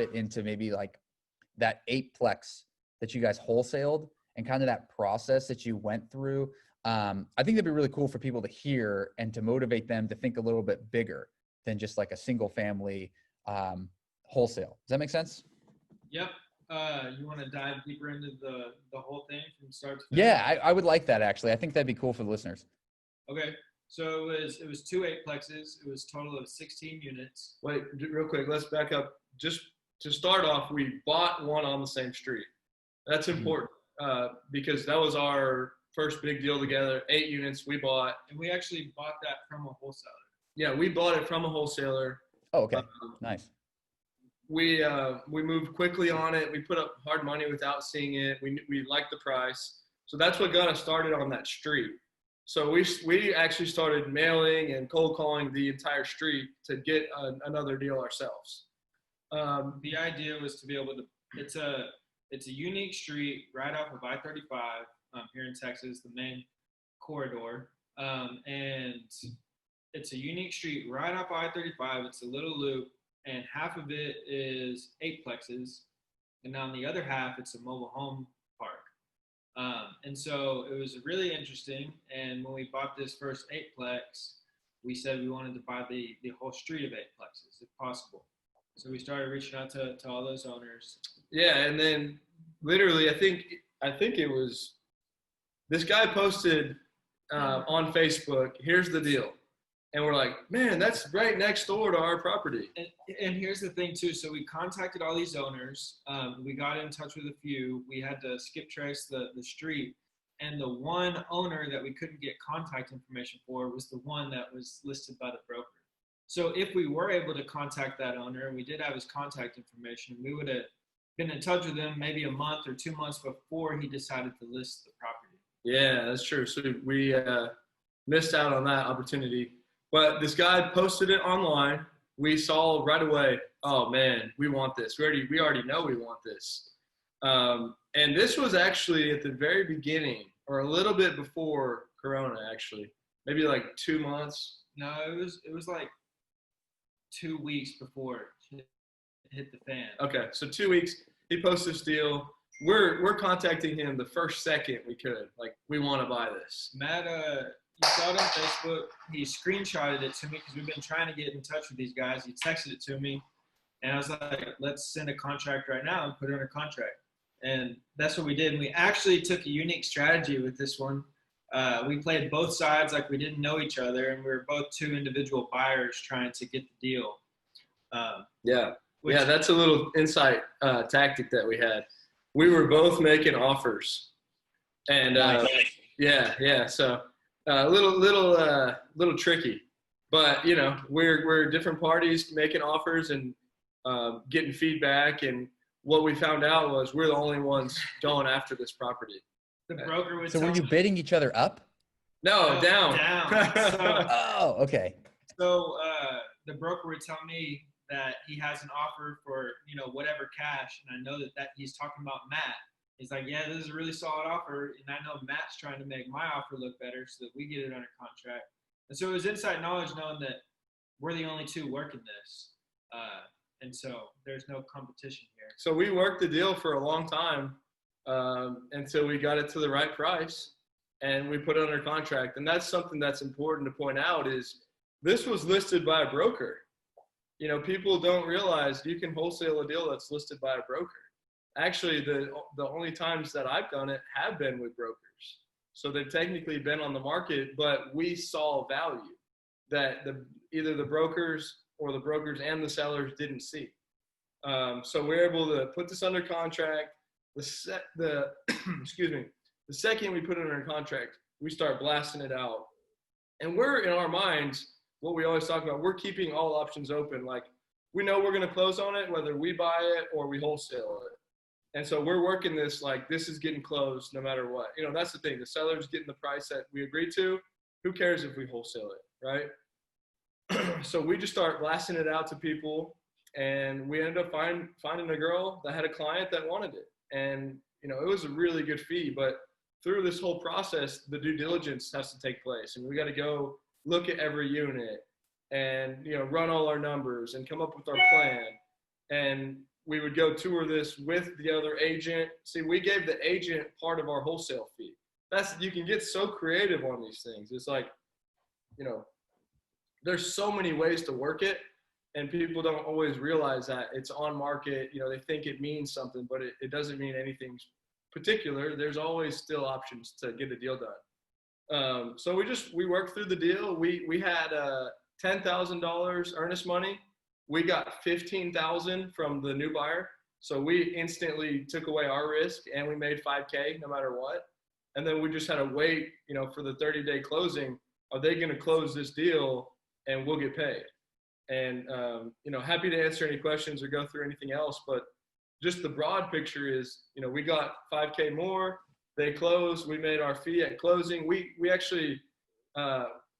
it into maybe like that 8-plex that you guys wholesaled and kind of that process that you went through. I think that'd be really cool for people to hear and to motivate them to think a little bit bigger than just like a single family wholesale. Does that make sense? Yep. You want to dive deeper into the whole thing from start to finish? Yeah, I would like that actually. I think that'd be cool for the listeners. Okay. So it was 2 8-plexes. It was a total of 16 units. Wait, real quick, let's back up. Just to start off, we bought one on the same street. That's important because that was our first big deal together. 8 units we bought. And we actually bought that from a wholesaler. Yeah, we bought it from a wholesaler. Oh, okay. Nice. We moved quickly on it. We put up hard money without seeing it. We liked the price. So that's what got us started on that street. So we actually started mailing and cold calling the entire street to get another deal ourselves. The idea was to be able to, it's a unique street right off of I-35 here in Texas, the main corridor. And it's a unique street right off I-35. It's a little loop, and half of it is 8-plexes. And on the other half, it's a mobile home park. And so it was really interesting. And when we bought this first 8-plex, we said we wanted to buy the whole street of 8-plexes if possible. So we started reaching out to all those owners. Yeah, and then literally, I think it was this guy posted on Facebook, "Here's the deal," and we're like, "Man, that's right next door to our property." And here's the thing too. So we contacted all these owners. We got in touch with a few. We had to skip trace the street, and the one owner that we couldn't get contact information for was the one that was listed by the broker. So if we were able to contact that owner, and we did have his contact information, we would have been in touch with him maybe a month or 2 months before he decided to list the property. Yeah, that's true. So we missed out on that opportunity. But this guy posted it online. We saw right away, oh man, we want this. We already know we want this. And this was actually at the very beginning, or a little bit before Corona, actually, maybe like 2 months. No, it was like 2 weeks before it hit the fan. Okay, so 2 weeks. He posts this deal. We're contacting him the first second we could. Like, we want to buy this. Matt, you saw it on Facebook. He screenshotted it to me because we've been trying to get in touch with these guys. He texted it to me, and I was like, let's send a contract right now and put it under contract. And that's what we did. And we actually took a unique strategy with this one. We played both sides like we didn't know each other, and we were both 2 individual buyers trying to get the deal. Yeah, that's a little insight tactic that we had. We were both making offers, and yeah. So a little tricky, but you know, we're different parties making offers and getting feedback. And what we found out was we're the only ones going after this property. The broker would. So were you bidding each other up? No, down. Oh, okay. So the broker would tell me that he has an offer for, you know, whatever cash, and I know that he's talking about Matt. He's like, yeah, this is a really solid offer, and I know Matt's trying to make my offer look better so that we get it under contract. And so it was inside knowledge knowing that we're the only 2 working this, and so there's no competition here. So we worked the deal for a long time until we got it to the right price, and we put it under contract. And that's something that's important to point out is this was listed by a broker. You know, people don't realize you can wholesale a deal that's listed by a broker. Actually, the only times that I've done it have been with brokers. So they've technically been on the market, but we saw value that either the brokers or the brokers and the sellers didn't see. So we're able to put this under contract. Excuse me. The second we put it under contract, we start blasting it out. And we're, in our minds, what we always talk about, we're keeping all options open. Like, we know we're going to close on it, whether we buy it or we wholesale it. And so we're working this like this is getting closed no matter what. You know, that's the thing. The seller's getting the price that we agreed to. Who cares if we wholesale it, right? So we just start blasting it out to people, and we ended up finding a girl that had a client that wanted it. And, you know, it was a really good fee, but through this whole process, the due diligence has to take place, and we got to go look at every unit and, you know, run all our numbers and come up with our plan. And we would go tour this with the other agent. See, we gave the agent part of our wholesale fee. You can get so creative on these things. It's like, you know, there's so many ways to work it, and people don't always realize that it's on market. You know, they think it means something, but it doesn't mean anything particular. There's always still options to get a deal done. So we worked through the deal. We had $10,000 earnest money. We got $15,000 from the new buyer. So we instantly took away our risk, and we made $5K no matter what. And then we just had to wait, you know, for the 30-day closing. Are they going to close this deal and we'll get paid? And, you know, happy to answer any questions or go through anything else. But just the broad picture is, you know, we got $5K more. They closed. We made our fee at closing. We actually,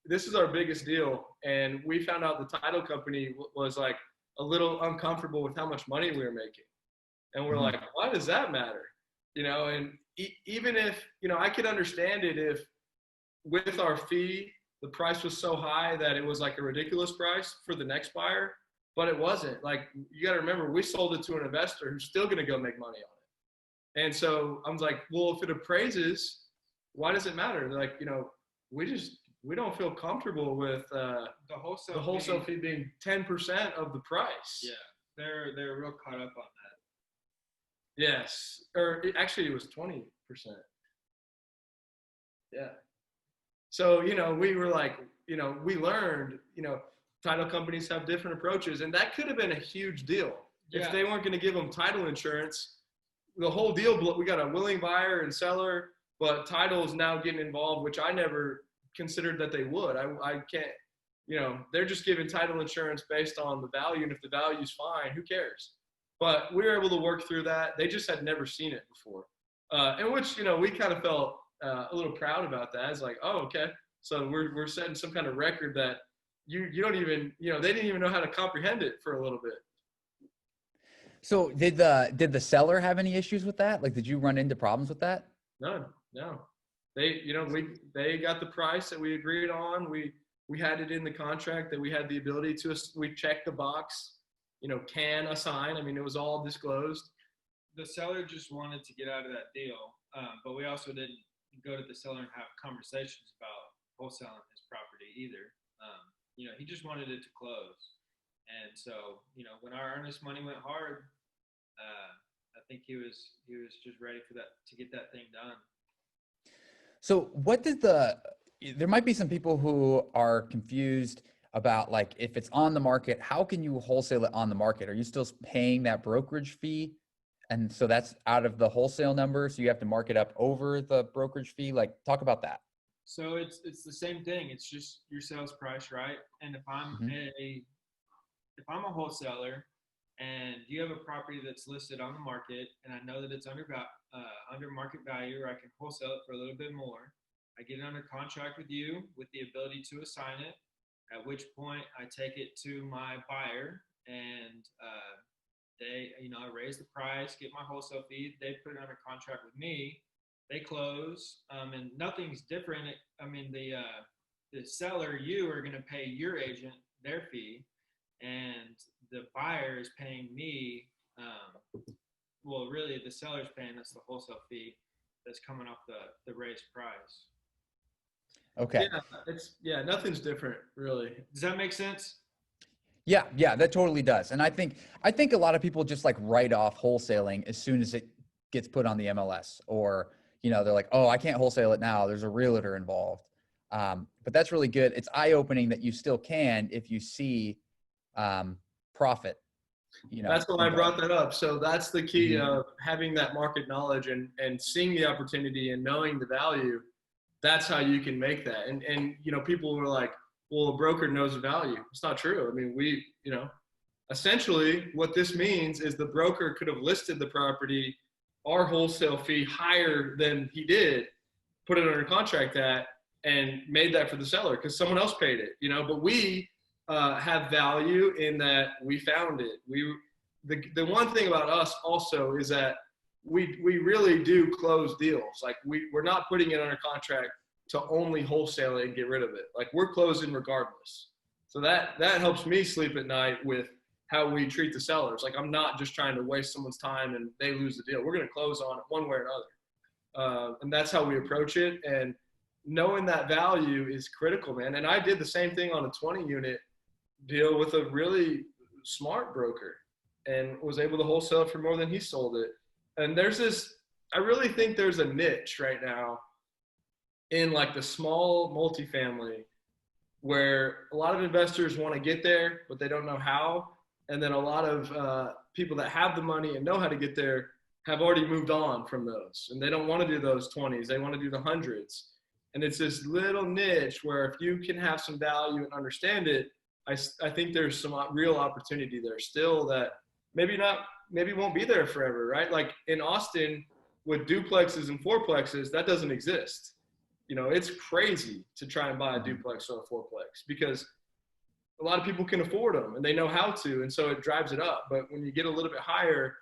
this is our biggest deal. And we found out the title company was like a little uncomfortable with how much money we were making. And we're like, why does that matter? You know, and even if, you know, I could understand it if with our fee, the price was so high that it was like a ridiculous price for the next buyer, but it wasn't. Like, you got to remember, we sold it to an investor who's still going to go make money on it. And so I was like, well, if it appraises, why does it matter? They're like, you know, we don't feel comfortable with the wholesale fee being 10% of the price. Yeah, they're real caught up on that. Yes, or actually it was 20%. Yeah. So, you know, we were like, you know, we learned, you know, title companies have different approaches, and that could have been a huge deal. Yeah. If they weren't going to give them title insurance, the whole deal, we got a willing buyer and seller, but title is now getting involved, which I never considered that they would. I can't, you know, they're just giving title insurance based on the value, and if the value's fine, who cares? But we were able to work through that. They just had never seen it before. And which, you know, we kind of felt a little proud about that. It's like, oh, okay. So we're setting some kind of record that you don't even, you know, they didn't even know how to comprehend it for a little bit. So did the seller have any issues with that? Like, did you run into problems with that? No. They, you know, they got the price that we agreed on. We had it in the contract that we had the ability to, we checked the box, you know, can assign. I mean, it was all disclosed. The seller just wanted to get out of that deal, but we also didn't go to the seller and have conversations about wholesaling his property either. You know, he just wanted it to close. And so, you know, when our earnest money went hard, I think he was just ready for that, to get that thing done. So what did there might be some people who are confused about, like, if it's on the market, how can you wholesale it on the market? Are you still paying that brokerage fee? And so that's out of the wholesale number. So you have to mark it up over the brokerage fee. Like, talk about that. So it's the same thing. It's just your sales price, right? And if I'm a wholesaler and you have a property that's listed on the market and I know that it's under market value, or I can wholesale it for a little bit more, I get it under contract with you with the ability to assign it, at which point I take it to my buyer and they, you know, I raise the price, get my wholesale fee, they put it under contract with me, they close, and nothing's different. I mean, the seller, you are going to pay your agent their fee, and the buyer is paying me, well, really the seller's paying us the wholesale fee that's coming off the raised price. Okay. Yeah, nothing's different, really. Does that make sense? Yeah, that totally does. And I think a lot of people just like write off wholesaling as soon as it gets put on the MLS, or, you know, they're like, oh, I can't wholesale it now, there's a realtor involved. But that's really good. It's eye-opening that you still can if you see profit. You know, that's why I brought that up. So that's the key of having that market knowledge and seeing the opportunity and knowing the value. That's how you can make that. And you know, people were like, well, a broker knows the value. It's not true. I mean, you know, essentially what this means is the broker could have listed the property, our wholesale fee higher than he did, put it under contract at, and made that for the seller because someone else paid it, you know, but we have value in that we found it. The one thing about us also is that we really do close deals. Like we're not putting it under contract to only wholesale it and get rid of it. Like we're closing regardless. So that helps me sleep at night with how we treat the sellers. Like, I'm not just trying to waste someone's time and they lose the deal. We're going to close on it one way or another. And that's how we approach it. And knowing that value is critical, man. And I did the same thing on a 20 unit deal with a really smart broker and was able to wholesale for more than he sold it. And I really think there's a niche right now in like the small multifamily where a lot of investors want to get there, but they don't know how. And then a lot of people that have the money and know how to get there have already moved on from those. And they don't want to do those 20s. They want to do the hundreds. And it's this little niche where if you can have some value and understand it, I think there's some real opportunity there still that maybe won't be there forever, right? Like in Austin with duplexes and fourplexes, that doesn't exist. You know, it's crazy to try and buy a duplex or a fourplex because a lot of people can afford them and they know how to, and so it drives it up. But when you get a little bit higher,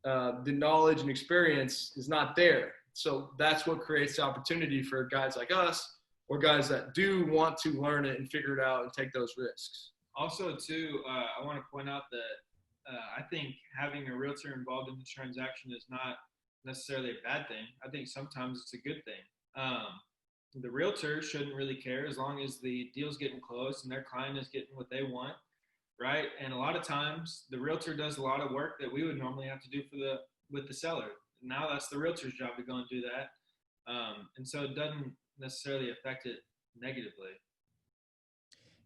the knowledge and experience is not there. So that's what creates the opportunity for guys like us or guys that do want to learn it and figure it out and take those risks. Also, too, I want to point out that I think having a realtor involved in the transaction is not necessarily a bad thing. I think sometimes it's a good thing. The realtor shouldn't really care as long as the deal's getting closed and their client is getting what they want, right? And a lot of times the realtor does a lot of work that we would normally have to do with the seller. Now that's the realtor's job to go and do that. And so it doesn't necessarily affect it negatively.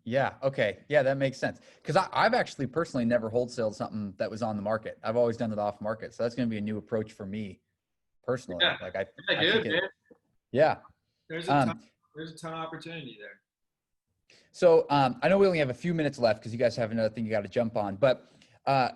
Yeah. Okay. Yeah, that makes sense. Because I've actually personally never wholesaled something that was on the market. I've always done it off market. So that's going to be a new approach for me personally. Yeah. Like Yeah. There's a ton of opportunity there. So I know we only have a few minutes left because you guys have another thing you got to jump on. But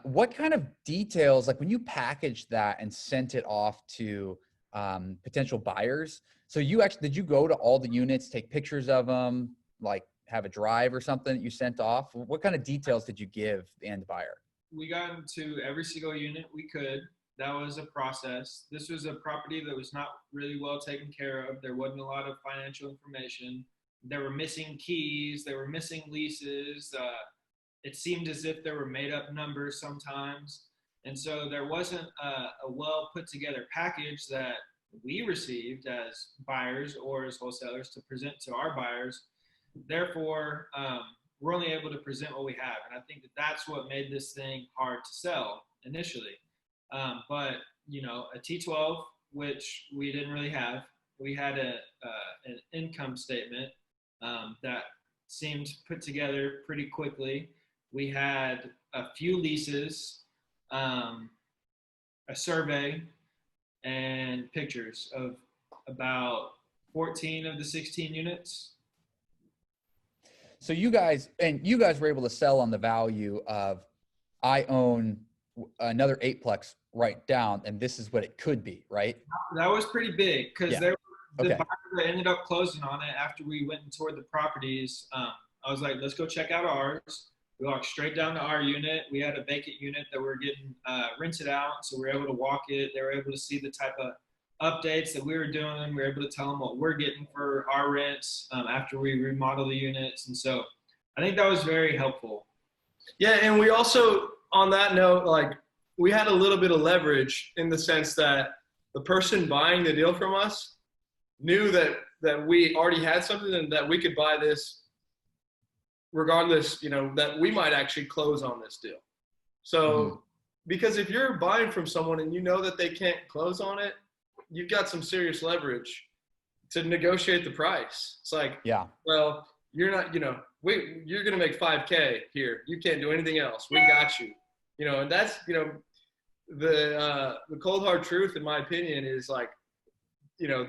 what kind of details, like when you packaged that and sent it off to potential buyers? So did you go to all the units, take pictures of them, like have a drive or something that you sent off? What kind of details did you give the end buyer? We got into every single unit we could. That was a process. This was a property that was not really well taken care of. There wasn't a lot of financial information. There were missing keys. There were missing leases. It seemed as if there were made up numbers sometimes. And so there wasn't a well put together package that we received as buyers or as wholesalers to present to our buyers. Therefore, we're only able to present what we have. And I think that that's what made this thing hard to sell initially. But, you know, a T12, which we didn't really have, we had an income statement that seemed put together pretty quickly. We had a few leases, a survey, and pictures of about 14 of the 16 units. So you guys were able to sell on the value of, I own another 8plex right down, and this is what it could be, right? That was pretty big because the buyers that ended up closing on it after we went and toured the properties. I was like, let's go check out ours. We walked straight down to our unit. We had a vacant unit that we were getting rented out, so we were able to walk it. They were able to see the type of updates that we were doing. We were able to tell them what we're getting for our rents after we remodel the units. And so I think that was very helpful. Yeah, and we also, on that note, like we had a little bit of leverage in the sense that the person buying the deal from us knew that we already had something and that we could buy this regardless, you know, that we might actually close on this deal. So because if you're buying from someone and you know that they can't close on it, you've got some serious leverage to negotiate the price. It's like, yeah, well, you're not, you know, you're going to make $5,000 here. You can't do anything else. We got you, you know, and that's, you know, the cold hard truth, in my opinion, is like, you know,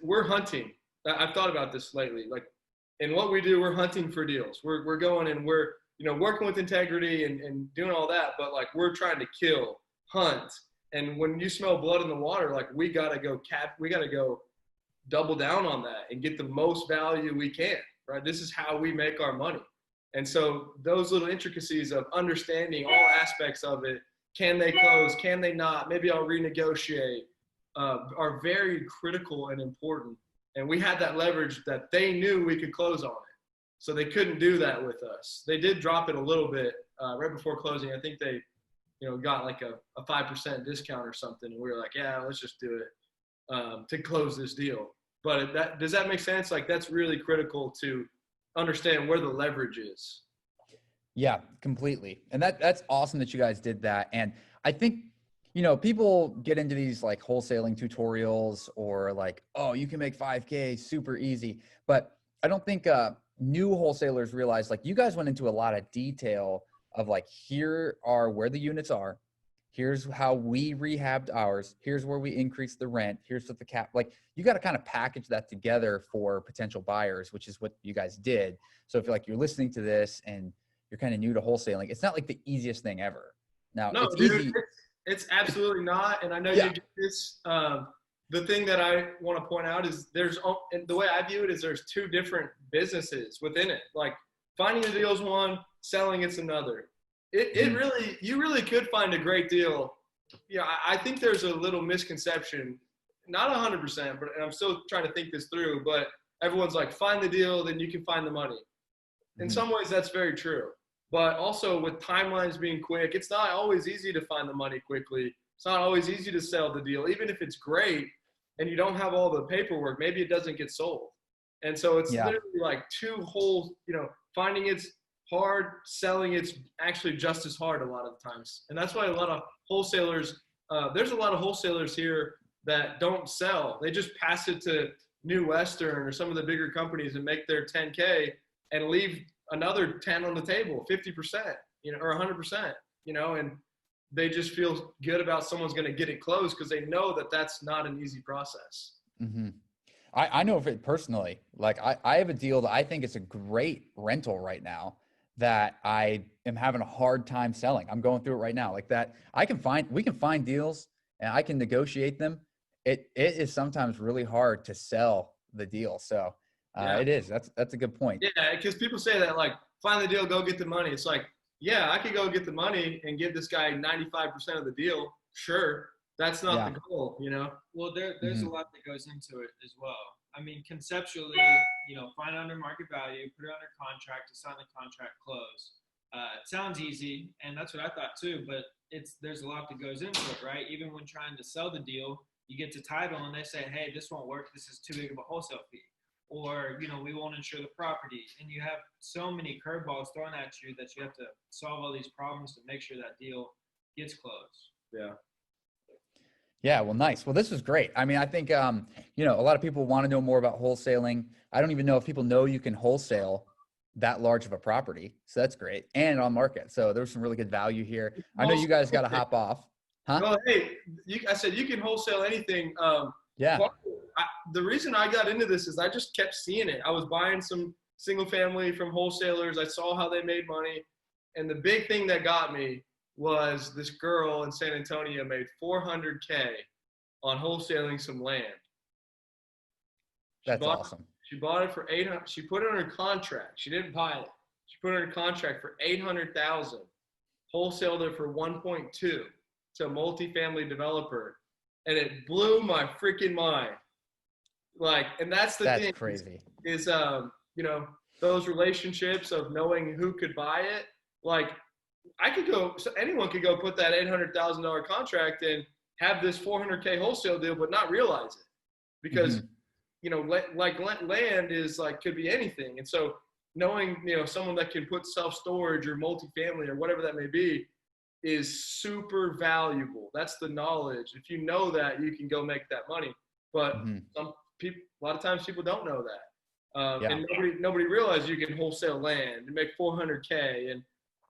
we're hunting. I've thought about this lately. Like, in what we do, we're hunting for deals. We're going and we're, you know, working with integrity and doing all that, but like we're trying to kill, hunt. And when you smell blood in the water, like we gotta go double down on that and get the most value we can, right? This is how we make our money. And so those little intricacies of understanding all aspects of it, can they close, can they not, maybe I'll renegotiate, are very critical and important. And we had that leverage that they knew we could close on it. So they couldn't do that with us. They did drop it a little bit right before closing. I think they, got like a 5% discount or something. And we were like, yeah, let's just do it to close this deal. But does that make sense? Like, that's really critical to understand where the leverage is. Yeah, completely. And that's awesome that you guys did that. And I think, people get into these like wholesaling tutorials or like, oh, you can make 5K super easy. But I don't think new wholesalers realize, like, you guys went into a lot of detail of like, here are where the units are. Here's how we rehabbed ours. Here's where we increased the rent. Here's what the cap, like, you got to kind of package that together for potential buyers, which is what you guys did. So if you're listening to this and you're kind of new to wholesaling, it's not like the easiest thing ever. Now, no, it's dude, easy. It's absolutely not. And I know Yeah. you get this. The thing that I want to point out is and the way I view it is there's two different businesses within it. Like, finding a deal is one, selling it's another. You really could find a great deal. Yeah, I think there's a little misconception, not 100%, but I'm still trying to think this through. But everyone's like, find the deal, then you can find the money. In some ways, that's very true. But also with timelines being quick, it's not always easy to find the money quickly. It's not always easy to sell the deal. Even if it's great and you don't have all the paperwork, maybe it doesn't get sold. And so it's literally like two whole, finding it's hard, selling it's actually just as hard a lot of the times. And that's why a lot of wholesalers, there's a lot of wholesalers here that don't sell. They just pass it to New Western or some of the bigger companies and make their 10K and leave another 10 on the table, 50%, or 100%, and they just feel good about someone's going to get it closed because they know that that's not an easy process. Mm-hmm. I know of it personally. Like, I have a deal that I think is a great rental right now that I am having a hard time selling. I'm going through it right now. Like that, we can find deals and I can negotiate them. It is sometimes really hard to sell the deal. So it is. That's a good point. Yeah, because people say that, like, find the deal, go get the money. It's like, yeah, I could go get the money and give this guy 95% of the deal. Sure, that's not the goal, Well, there's a lot that goes into it as well. I mean, conceptually, find under market value, put it under contract, assign the contract, close. It sounds easy, and that's what I thought too. But there's a lot that goes into it, right? Even when trying to sell the deal, you get to title and they say, hey, this won't work. This is too big of a wholesale fee. Or, we won't insure the property. And you have so many curveballs thrown at you that you have to solve all these problems to make sure that deal gets closed. Yeah. Yeah. Well, nice. Well, this was great. I mean, I think, a lot of people want to know more about wholesaling. I don't even know if people know you can wholesale that large of a property. So that's great. And on market. So there's some really good value here. I know you guys got to hop off. Huh? Well, hey, I said you can wholesale anything. Yeah. The reason I got into this is I just kept seeing it. I was buying some single family from wholesalers. I saw how they made money. And the big thing that got me was this girl in San Antonio made $400K on wholesaling some land. That's awesome. She bought it for $800. She put it under contract. She didn't buy it. She put it under contract for $800,000. Wholesaled it for 1.2 to a multifamily developer. And it blew my freaking mind. Like, and that's thing. That's crazy. Is those relationships of knowing who could buy it. Like, anyone could go put that $800,000 contract and have this $400K wholesale deal, but not realize it because, land is like, could be anything. And so knowing, someone that can put self-storage or multifamily or whatever that may be is super valuable. That's the knowledge. If you know that, you can go make that money. But some people, a lot of times people don't know that. And nobody realizes you can wholesale land and make $400K and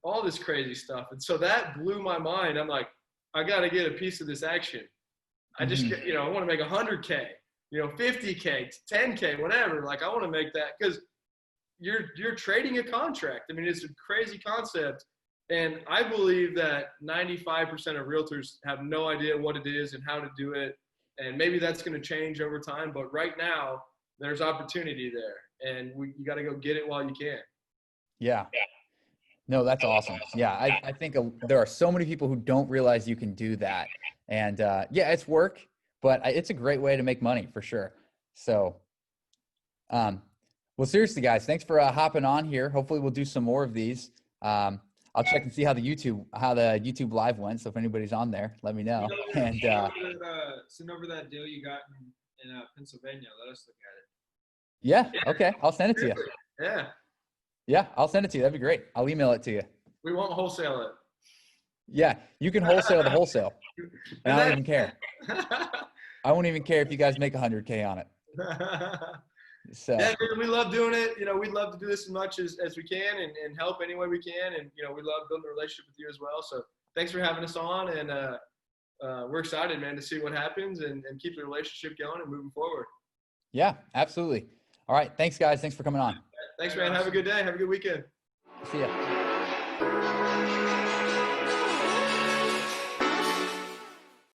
all this crazy stuff. And so that blew my mind. I'm like, I got to get a piece of this action. I just, I want to make $100K, 50K, 10K, whatever. Like, I want to make that because you're trading a contract. I mean, it's a crazy concept. And I believe that 95% of realtors have no idea what it is and how to do it. And maybe that's going to change over time. But right now, there's opportunity there. And you got to go get it while you can. Yeah. No, that's awesome. Yeah, I think there are so many people who don't realize you can do that. And it's work, but it's a great way to make money for sure. So, well, Well, seriously, guys, thanks for hopping on here. Hopefully we'll do some more of these. I'll check and see how the YouTube live went. So if anybody's on there, let me know. And send over that deal you got in Pennsylvania. Let us look at it. Yeah. Okay. I'll send it to you. Yeah. Yeah. I'll send it to you. That'd be great. I'll email it to you. We won't wholesale it. Yeah. You can wholesale the wholesale. And I don't even care. I won't even care if you guys make 100K on it. So yeah, dude, we love doing it. You know, we'd love to do this as much as we can and help any way we can. And, you know, we love building a relationship with you as well. So thanks for having us on. And we're excited, man, to see what happens and keep the relationship going and moving forward. Yeah, absolutely. All right. Thanks, guys. Thanks for coming on. Thanks, man. Have a good day. Have a good weekend. See ya.